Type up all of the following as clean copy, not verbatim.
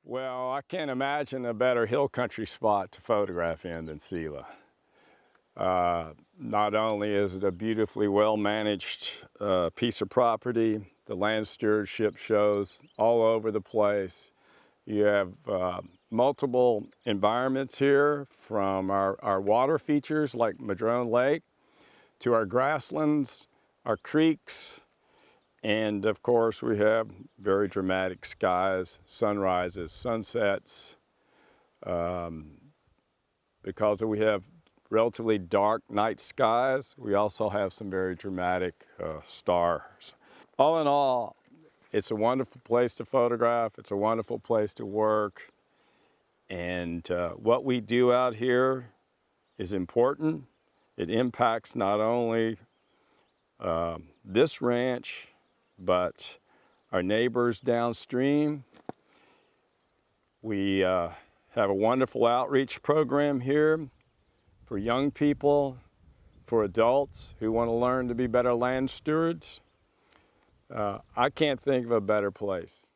Well, I can't imagine a better hill country spot to photograph in than Selah. Not only is it a beautifully well-managed piece of property, the land stewardship shows all over the place. You have multiple environments here, from our water features like Madrone Lake to our grasslands, our creeks, and of course we have very dramatic skies, sunrises, sunsets. Because we have relatively dark night skies, we also have some very dramatic stars. All in all, it's a wonderful place to photograph. It's a wonderful place to work. And what we do out here is important. It impacts not only this ranch, but our neighbors downstream. We have a wonderful outreach program here for young people, for adults who want to learn to be better land stewards. I can't think of a better place.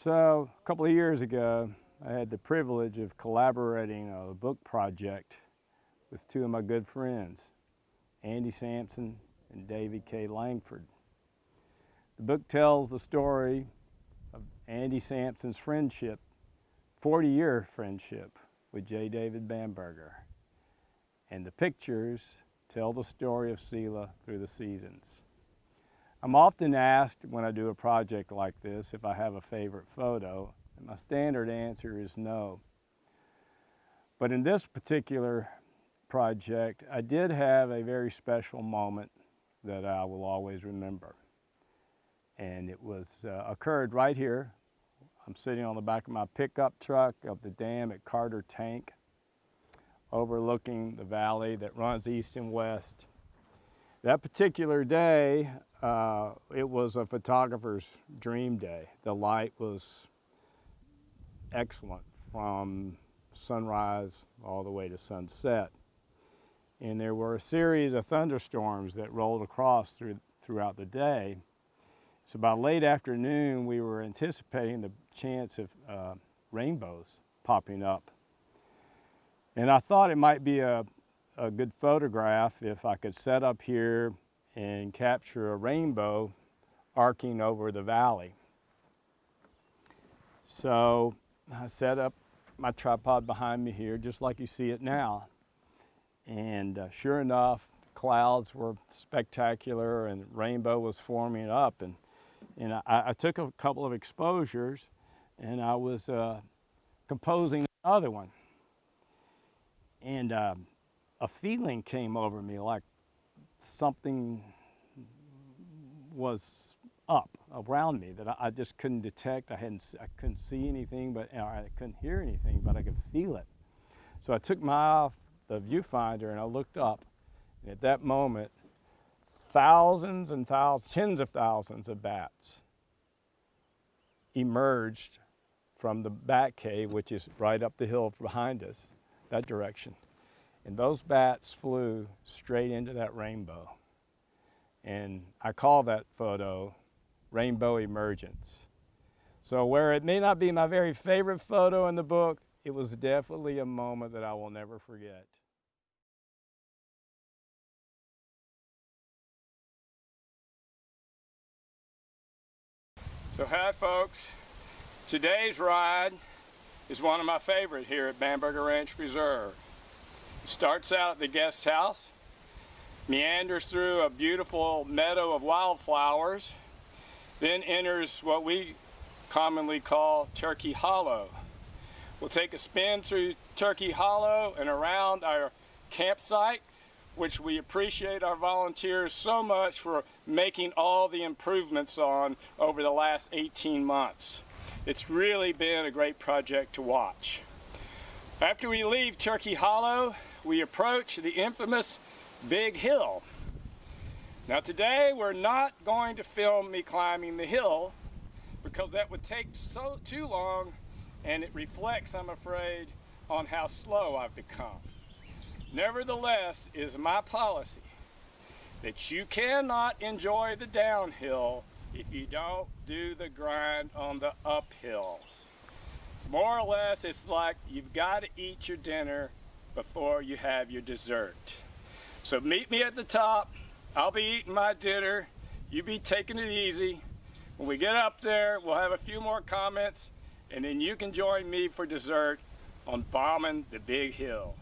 So a couple of years ago, I had the privilege of collaborating on a book project with two of my good friends, Andy Sampson and David K. Langford. The book tells the story of Andy Sampson's friendship, 40-year friendship with J. David Bamberger. And the pictures tell the story of Selah through the seasons. I'm often asked when I do a project like this if I have a favorite photo, and my standard answer is no. But in this particular project, I did have a very special moment that I will always remember. And it was occurred right here. I'm sitting on the back of my pickup truck of the dam at Carter Tank, overlooking the valley that runs east and west. That particular day, it was a photographer's dream day. The light was excellent from sunrise all the way to sunset. And there were a series of thunderstorms that rolled across throughout the day. So by late afternoon, we were anticipating the chance of rainbows popping up. And I thought it might be a good photograph if I could set up here and capture a rainbow arcing over the valley. So I set up my tripod behind me here, just like you see it now. And sure enough, clouds were spectacular and rainbow was forming up. And I took a couple of exposures and I was composing another one. And a feeling came over me like something was up around me that I just couldn't detect. I couldn't see anything, but I couldn't hear anything, but I could feel it. So I took my eye off the viewfinder and I looked up. And at that moment, thousands and thousands, tens of thousands of bats emerged from the bat cave, which is right up the hill behind us, that direction. And those bats flew straight into that rainbow. And I call that photo Rainbow Emergence. So where it may not be my very favorite photo in the book, it was definitely a moment that I will never forget. So hi folks, today's ride is one of my favorite here at Bamberger Ranch Preserve. It starts out at the guest house, meanders through a beautiful meadow of wildflowers, then enters what we commonly call Turkey Hollow. We'll take a spin through Turkey Hollow and around our campsite, which we appreciate our volunteers so much for making all the improvements on over the last 18 months. It's really been a great project to watch. After we leave Turkey Hollow, we approach the infamous Big Hill. Now today we're not going to film me climbing the hill because that would take too long, and it reflects, I'm afraid, on how slow I've become. Nevertheless, it is my policy that you cannot enjoy the downhill if you don't do the grind on the uphill. More or less, it's like you've got to eat your dinner before you have your dessert. So meet me at the top. I'll be eating my dinner. You be taking it easy. When we get up there, we'll have a few more comments, and then you can join me for dessert on bombing the Big Hill.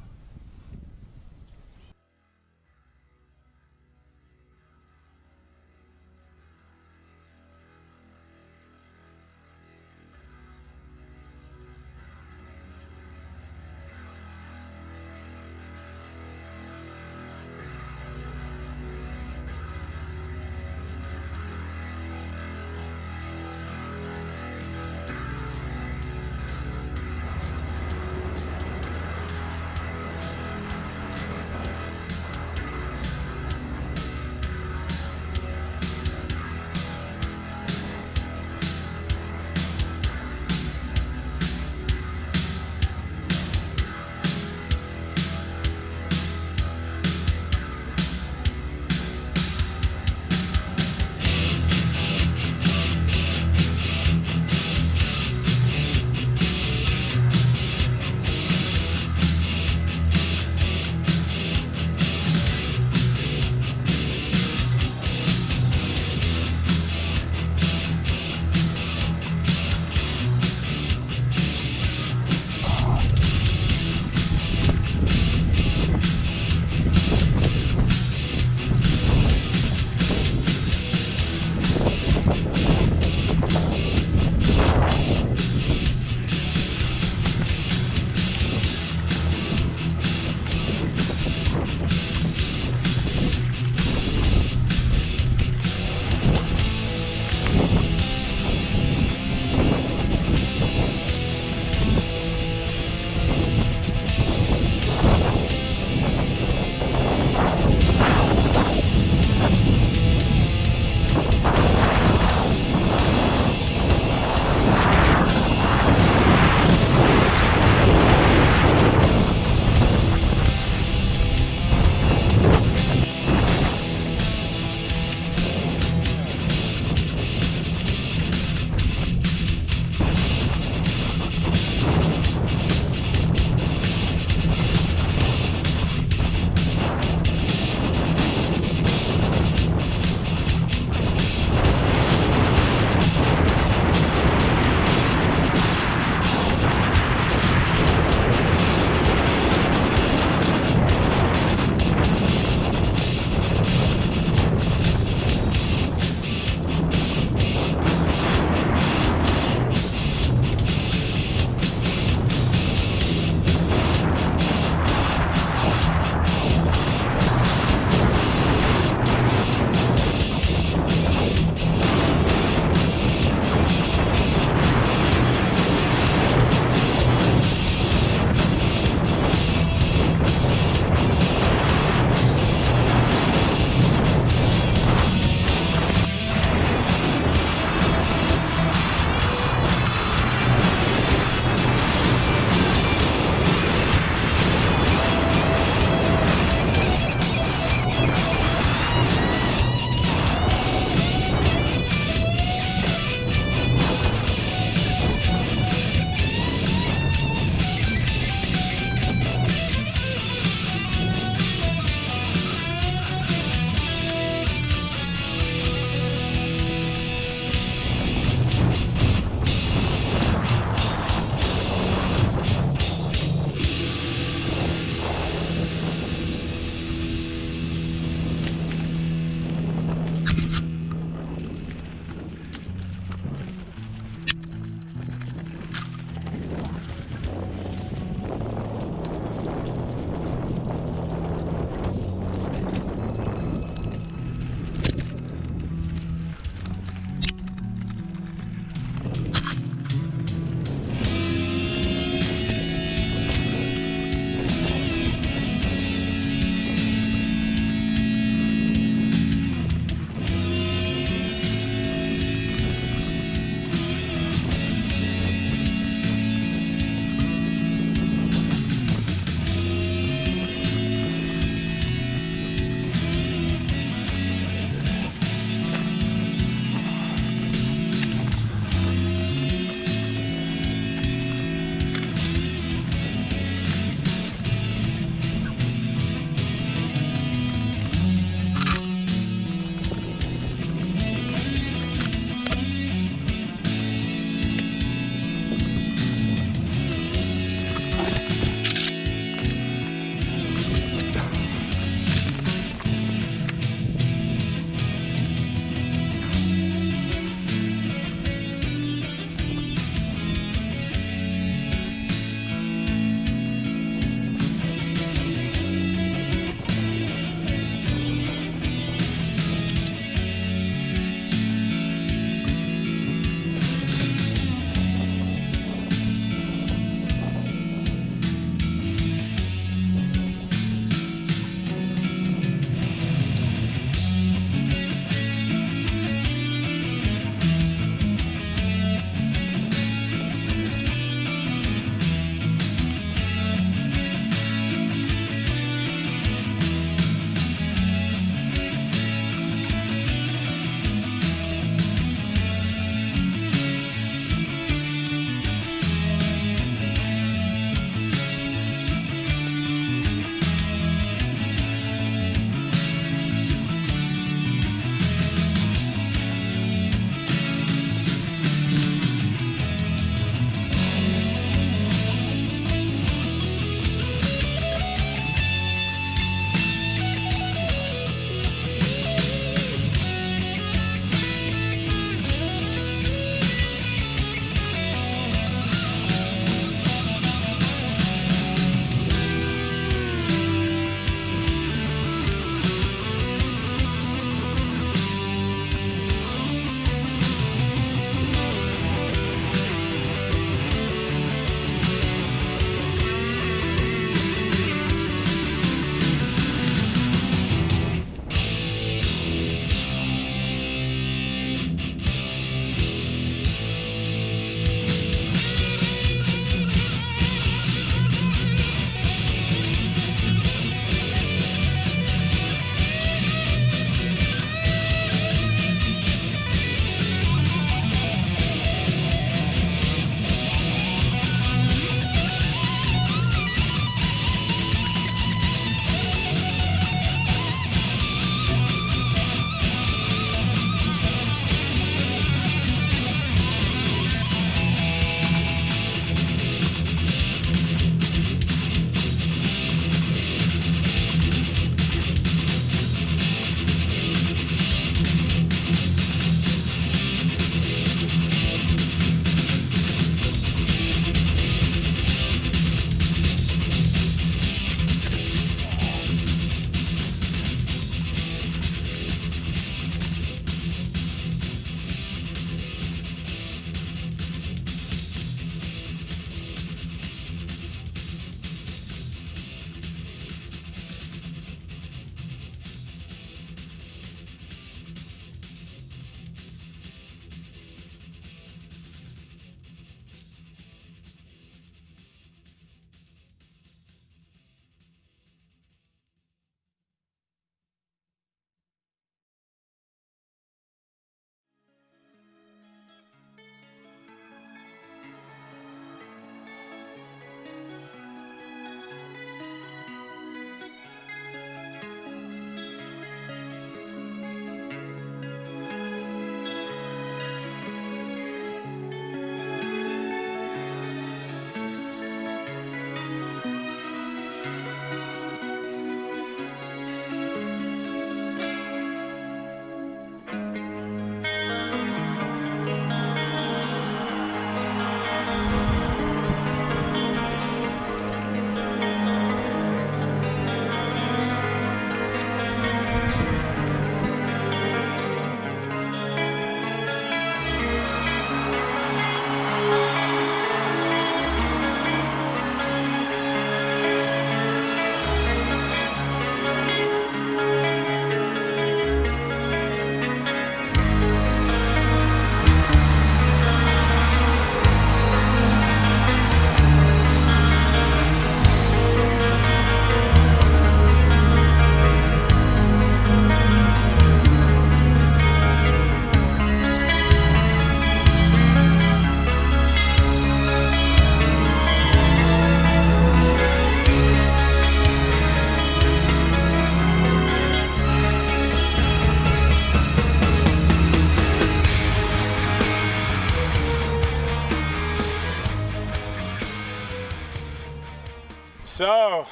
So,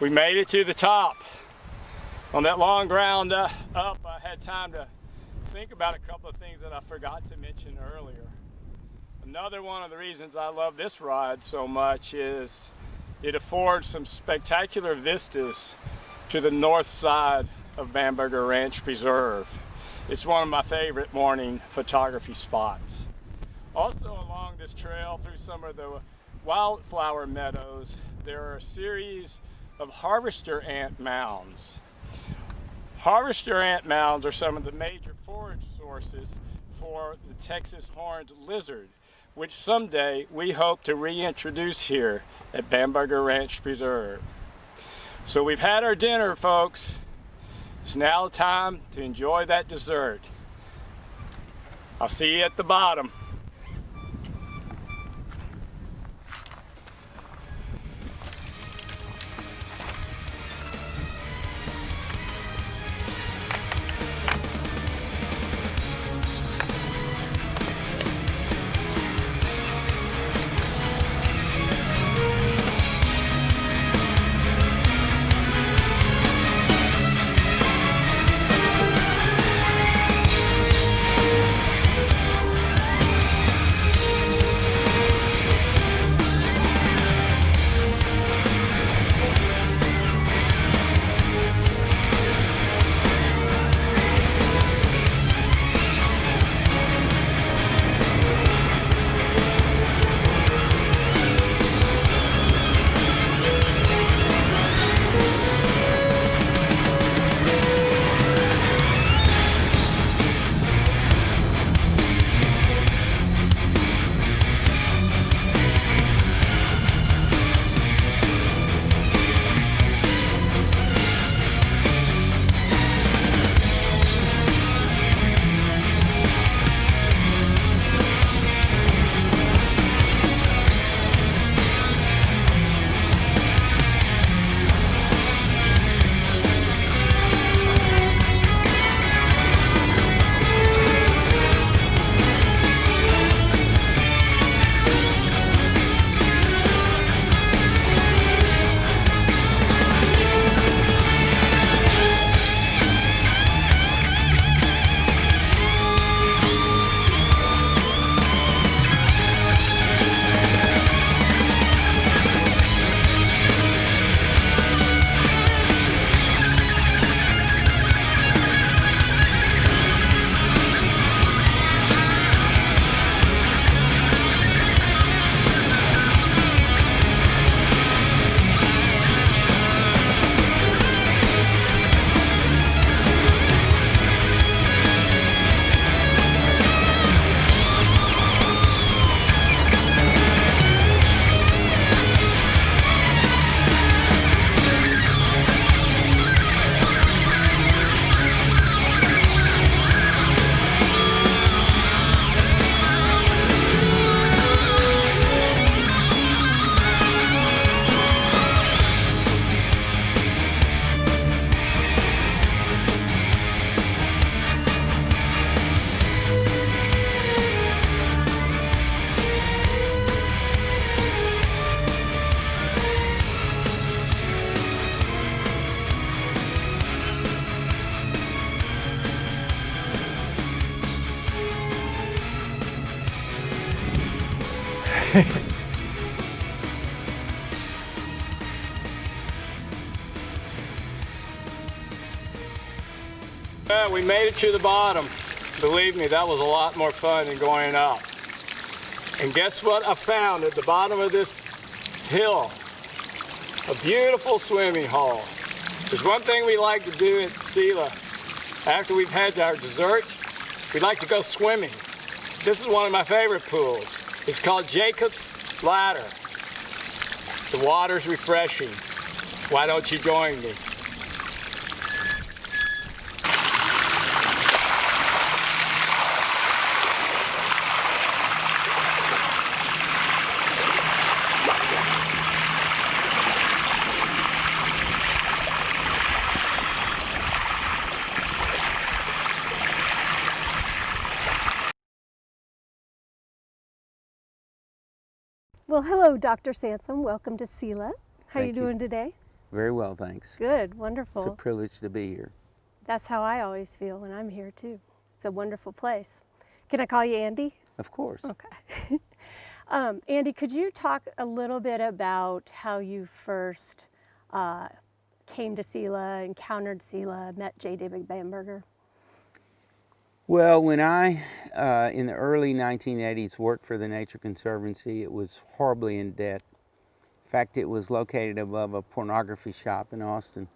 we made it to the top. On that long round up, I had time to think about a couple of things that I forgot to mention earlier. Another one of the reasons I love this ride so much is it affords some spectacular vistas to the north side of Bamberger Ranch Preserve. It's one of my favorite morning photography spots. Also along this trail through some of the wildflower meadows, there are a series of harvester ant mounds. Harvester ant mounds are some of the major forage sources for the Texas horned lizard, which someday we hope to reintroduce here at Bamberger Ranch Preserve. So we've had our dinner, folks. It's now time to enjoy that dessert. I'll see you at the bottom. Well, we made it to the bottom. Believe me, that was a lot more fun than going up. And guess what I found at the bottom of this hill? A beautiful swimming hole. There's one thing we like to do at Selah. After we've had our dessert, we like to go swimming. This is one of my favorite pools. It's called Jacob's Ladder. The water's refreshing. Why don't you join me? Well, hello, Dr. Sansom. Welcome to Selah. How you doing today? Very well, thanks. Good, It's a wonderful. privilege to be here. That's how I always feel when I'm here too. It's a wonderful place. Can I call you Andy? Of course. Okay. Andy, could you talk a little bit about how you first came to Selah, encountered Selah, met J. David Bamberger? Well, when I, in the early 1980s, worked for the Nature Conservancy, it was horribly in debt. In fact, it was located above a pornography shop in Austin.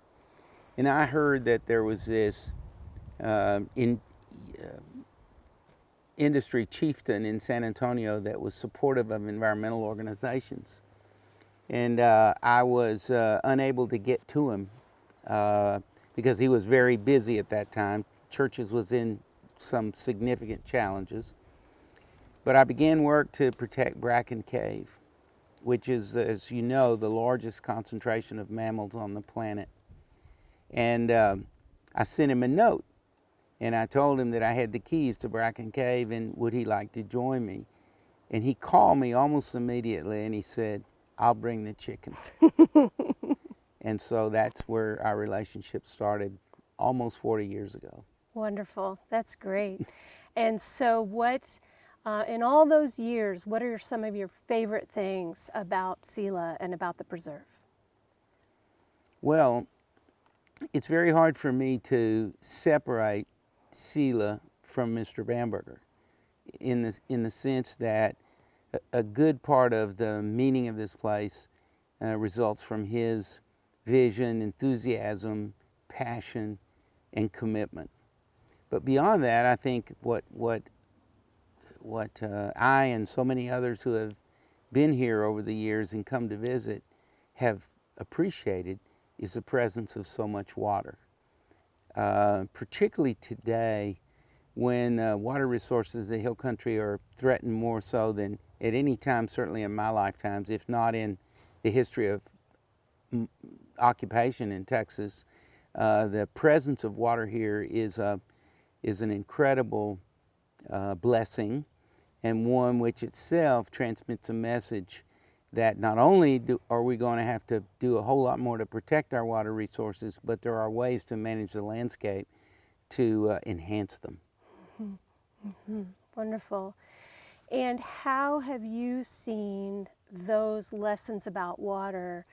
And I heard that there was this industry chieftain in San Antonio that was supportive of environmental organizations. And I was unable to get to him because he was very busy at that time. Churches was in some significant challenges. But I began work to protect Bracken Cave, which is, as you know, the largest concentration of mammals on the planet. And I sent him a note, and I told him that I had the keys to Bracken Cave and would he like to join me. And he called me almost immediately and he said, "I'll bring the chicken." And so that's where our relationship started almost 40 years ago. Wonderful, that's great. And so what, in all those years, what are some of your favorite things about Selah and about the preserve? Well, it's very hard for me to separate Selah from Mr. Bamberger in the sense that a good part of the meaning of this place results from his vision, enthusiasm, passion, and commitment. But beyond that, I think what I and so many others who have been here over the years and come to visit have appreciated is the presence of so much water. Particularly today, when water resources in the hill country are threatened more so than at any time, certainly in my lifetimes, if not in the history of occupation in Texas. The presence of water here is an incredible blessing, and one which itself transmits a message that not only are we going to have to do a whole lot more to protect our water resources, but there are ways to manage the landscape to enhance them. Mm-hmm. Mm-hmm. Wonderful. And how have you seen those lessons about water?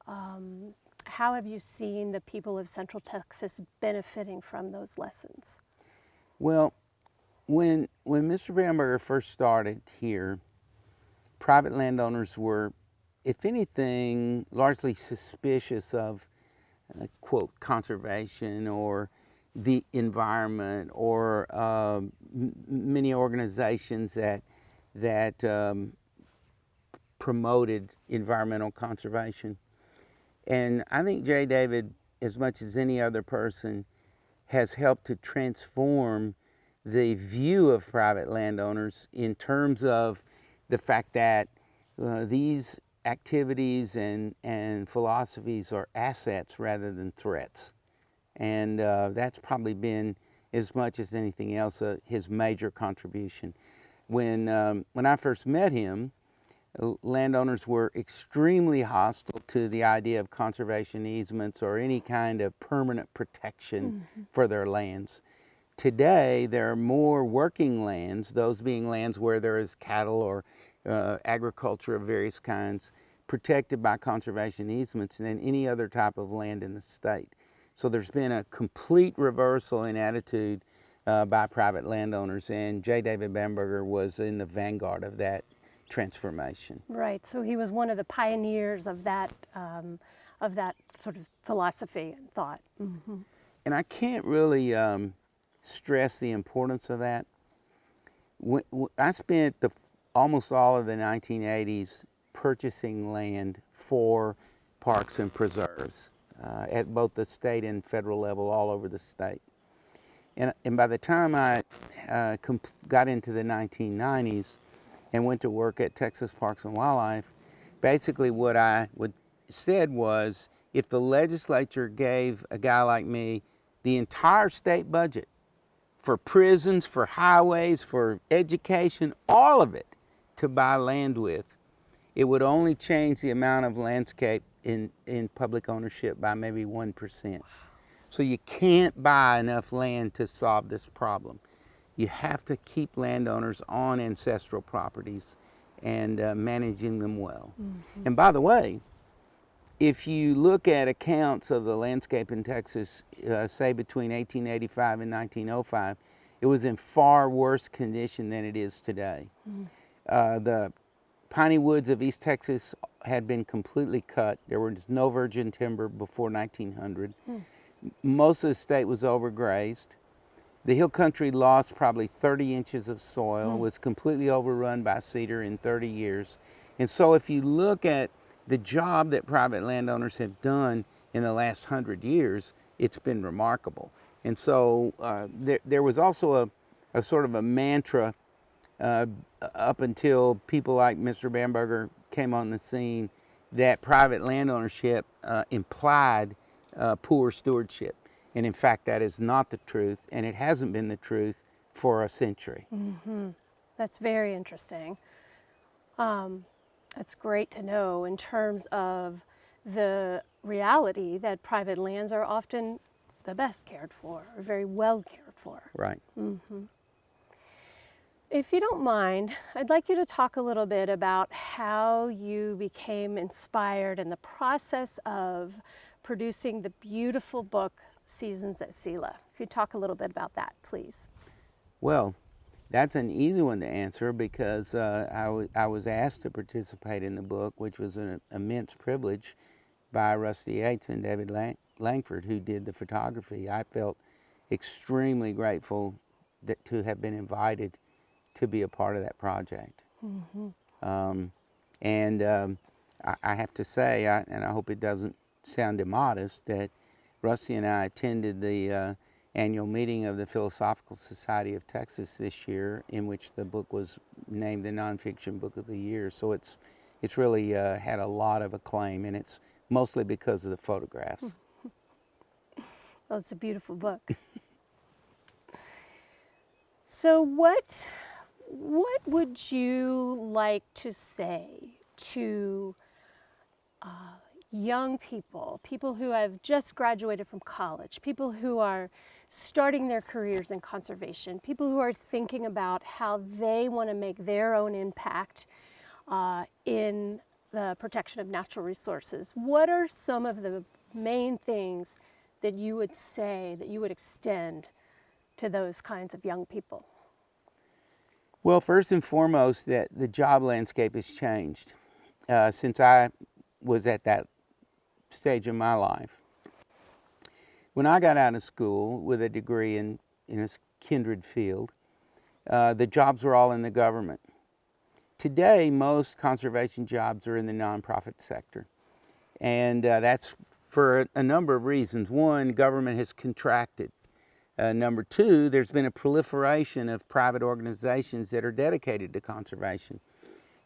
How have you seen the people of Central Texas benefiting from those lessons? Well, when Mr. Bamberger first started here, private landowners were, if anything, largely suspicious of, quote, conservation or the environment or many organizations that promoted environmental conservation. And I think J. David, as much as any other person, has helped to transform the view of private landowners in terms of the fact that these activities and philosophies are assets rather than threats. And that's probably been, as much as anything else, his major contribution. When I first met him, landowners were extremely hostile to the idea of conservation easements or any kind of permanent protection for their lands. Today, there are more working lands, those being lands where there is cattle or agriculture of various kinds, protected by conservation easements than any other type of land in the state. So there's been a complete reversal in attitude by private landowners, and J. David Bamberger was in the vanguard of that transformation. Right, so he was one of the pioneers of that sort of philosophy and thought. Mm-hmm. And I can't really stress the importance of that. I spent almost all of the 1980s purchasing land for parks and preserves at both the state and federal level all over the state. And by the time I got into the 1990s and went to work at Texas Parks and Wildlife, basically what I said was, if the legislature gave a guy like me the entire state budget for prisons, for highways, for education, all of it to buy land with, it would only change the amount of landscape in public ownership by maybe 1%. So you can't buy enough land to solve this problem. You have to keep landowners on ancestral properties and managing them well. Mm-hmm. And by the way, if you look at accounts of the landscape in Texas, say between 1885 and 1905, it was in far worse condition than it is today. Mm. The piney woods of East Texas had been completely cut. There was no virgin timber before 1900. Mm. Most of the state was overgrazed. The hill country lost probably 30 inches of soil, was completely overrun by cedar in 30 years. And so if you look at the job that private landowners have done in the last 100 years, it's been remarkable. And so there was also a sort of a mantra up until people like Mr. Bamberger came on the scene that private land ownership implied poor stewardship. And in fact, that is not the truth, and it hasn't been the truth for a century. Mm-hmm. That's very interesting. That's great to know in terms of the reality that private lands are often the best cared for, or very well cared for. Right. Mm-hmm. If you don't mind, I'd like you to talk a little bit about how you became inspired in the process of producing the beautiful book, Seasons at Selah. If you talk a little bit about that, please. Well, that's an easy one to answer because I was asked to participate in the book, which was an immense privilege, by Rusty Yates and David Langford, who did the photography. I felt extremely grateful to have been invited to be a part of that project. Mm-hmm. I have to say, and I hope it doesn't sound immodest, that Rusty and I attended the annual meeting of the Philosophical Society of Texas this year, in which the book was named the Nonfiction Book of the Year. So it's really had a lot of acclaim, and it's mostly because of the photographs. Well, it's a beautiful book. So what would you like to say to young people, people who have just graduated from college, people who are starting their careers in conservation, people who are thinking about how they want to make their own impact in the protection of natural resources? What are some of the main things that you would say, that you would extend to those kinds of young people? Well, first and foremost, that the job landscape has changed since I was at that stage in my life. When I got out of school with a degree in a kindred field, the jobs were all in the government. Today, most conservation jobs are in the nonprofit sector. And that's for a number of reasons. One, government has contracted. Number two, there's been a proliferation of private organizations that are dedicated to conservation.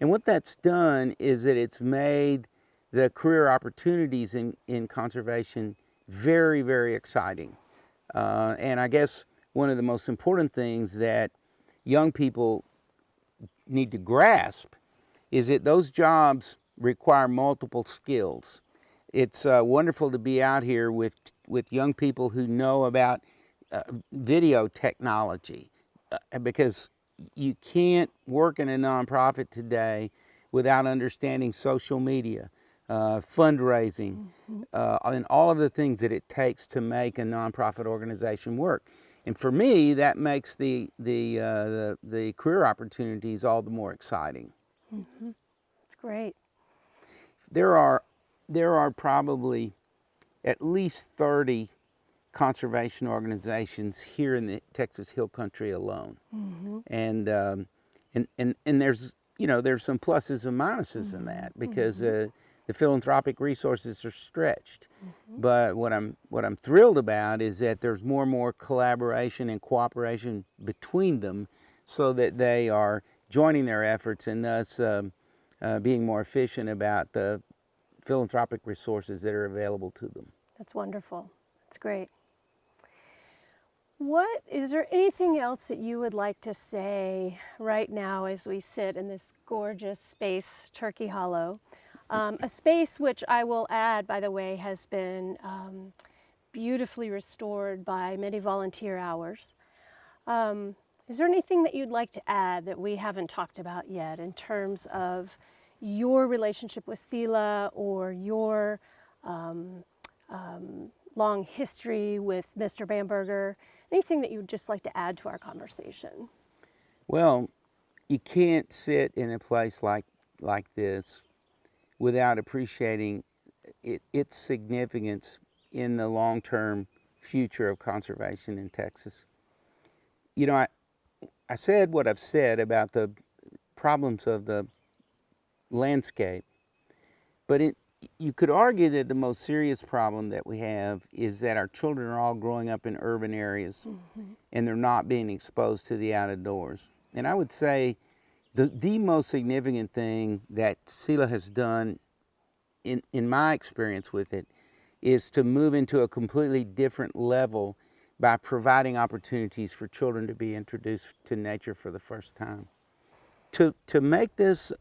And what that's done is that it's made the career opportunities in conservation very, very exciting. And I guess one of the most important things that young people need to grasp is that those jobs require multiple skills. It's wonderful to be out here with young people who know about video technology, because you can't work in a nonprofit today without understanding social media, fundraising, and all of the things that it takes to make a nonprofit organization work. And for me, that makes the career opportunities all the more exciting. Mm-hmm. That's great. There are probably at least 30 conservation organizations here in the Texas Hill Country alone. Mm-hmm. And there's some pluses and minuses in that, because the philanthropic resources are stretched. Mm-hmm. But what I'm thrilled about is that there's more and more collaboration and cooperation between them, so that they are joining their efforts and thus being more efficient about the philanthropic resources that are available to them. That's wonderful. That's great. Is there anything else that you would like to say right now as we sit in this gorgeous space, Turkey Hollow, A space which I will add, by the way, has been beautifully restored by many volunteer hours. Is there anything that you'd like to add that we haven't talked about yet in terms of your relationship with Selah or your long history with Mr. Bamberger? Anything that you'd just like to add to our conversation? Well, you can't sit in a place like this without appreciating its significance in the long-term future of conservation in Texas. You know, I said what I've said about the problems of the landscape, but you could argue that the most serious problem that we have is that our children are all growing up in urban areas and they're not being exposed to the outdoors. And I would say the most significant thing that Selah has done in my experience with it is to move into a completely different level by providing opportunities for children to be introduced to nature for the first time. To make this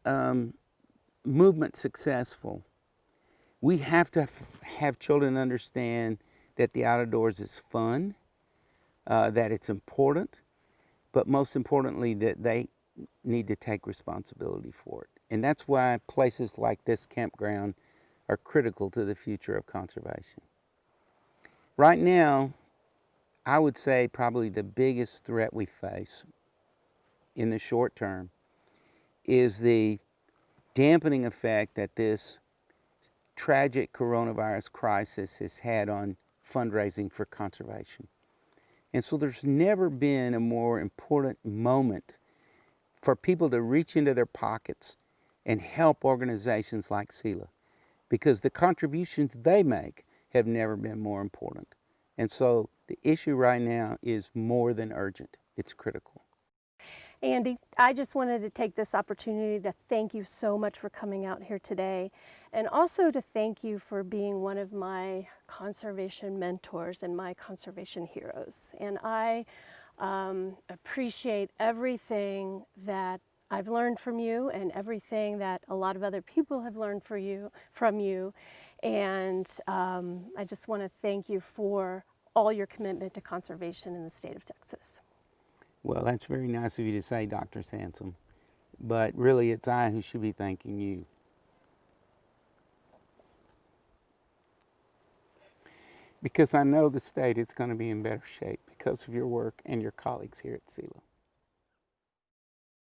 movement successful, we have to have children understand that the outdoors is fun, that it's important, but most importantly that they need to take responsibility for it. And that's why places like this campground are critical to the future of conservation. Right now, I would say probably the biggest threat we face in the short term is the dampening effect that this tragic coronavirus crisis has had on fundraising for conservation. And so there's never been a more important moment for people to reach into their pockets and help organizations like Selah, because the contributions they make have never been more important. And so the issue right now is more than urgent. It's critical. Andy, I just wanted to take this opportunity to thank you so much for coming out here today, and also to thank you for being one of my conservation mentors and my conservation heroes. And I appreciate everything that I've learned from you and everything that a lot of other people have learned from you. And I just want to thank you for all your commitment to conservation in the state of Texas. Well, that's very nice of you to say, Dr. Sansom, but really it's I who should be thanking you. Because I know the state is going to be in better shape because of your work and your colleagues here at Selah.